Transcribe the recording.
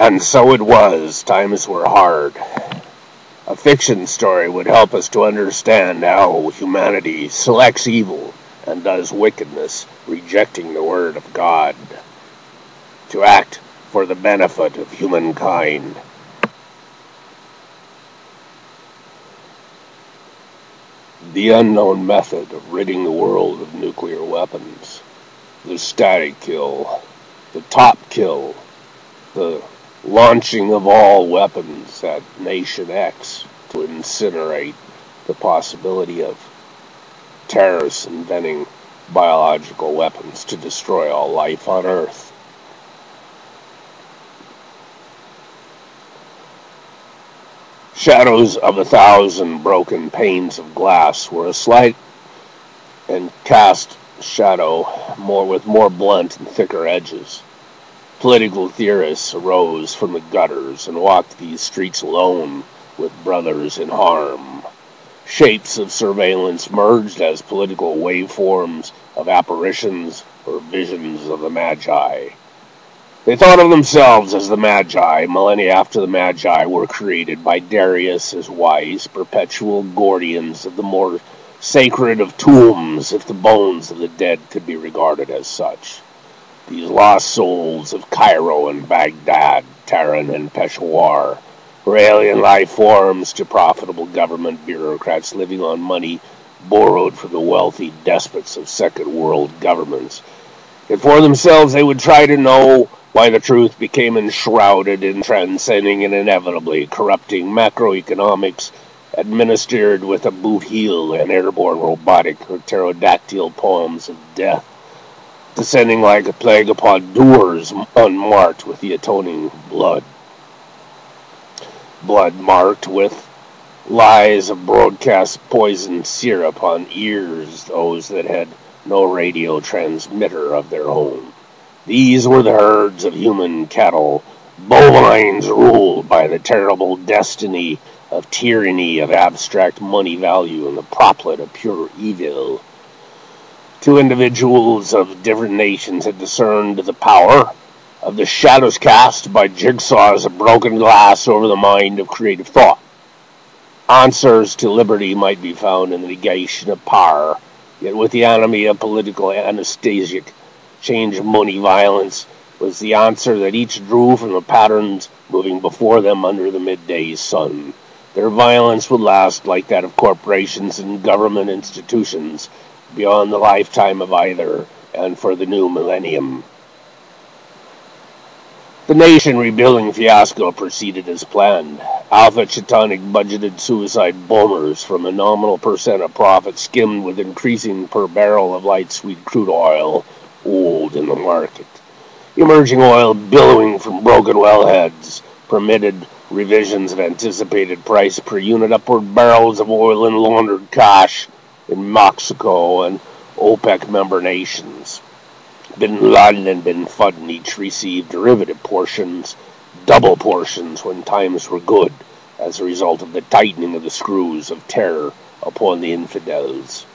And so it was. Times were hard. A fiction story would help us to understand how humanity selects evil and does wickedness, rejecting the word of God, to act for the benefit of humankind. The unknown method of ridding the world of nuclear weapons, the static kill, the top kill, the launching of all weapons at Nation X to incinerate the possibility of terrorists inventing biological weapons to destroy all life on Earth. Shadows of 1,000 broken panes of glass were a slight and cast shadow with more blunt and thicker edges. Political theorists arose from the gutters and walked these streets alone with brothers in harm. Shapes of surveillance merged as political waveforms of apparitions or visions of the Magi. They thought of themselves as the Magi. Millennia after the Magi were created by Darius as wise, perpetual guardians of the more sacred of tombs, if the bones of the dead could be regarded as such. These lost souls of Cairo and Baghdad, Tehran and Peshawar, were alien life forms to profitable government bureaucrats living on money borrowed from the wealthy despots of second world governments. And for themselves they would try to know why the truth became enshrouded in transcending and inevitably corrupting macroeconomics administered with a boot heel and airborne robotic or pterodactyl poems of death, descending like a plague upon doors unmarked with the atoning blood. Blood marked with lies of broadcast poisoned syrup on ears, those that had no radio transmitter of their own. These were the herds of human cattle, bovines ruled by the terrible destiny of tyranny of abstract money value and the proplet of pure evil. Two individuals of different nations had discerned the power of the shadows cast by jigsaws of broken glass over the mind of creative thought. Answers to liberty might be found in the negation of power, yet with the enemy of political anesthesic change of money violence was the answer that each drew from the patterns moving before them under the midday sun. Their violence would last like that of corporations and government institutions beyond the lifetime of either and for the new millennium. The nation rebuilding fiasco proceeded as planned. Alpha Chitonic budgeted suicide bombers from a nominal percent of profit skimmed with increasing per barrel of light sweet crude oil old in the market. Emerging oil billowing from broken wellheads permitted revisions of anticipated price per unit upward barrels of oil and laundered cash in Mexico and OPEC member nations. Bin Laden and Bin Laden each received derivative portions, double portions when times were good, as a result of the tightening of the screws of terror upon the infidels.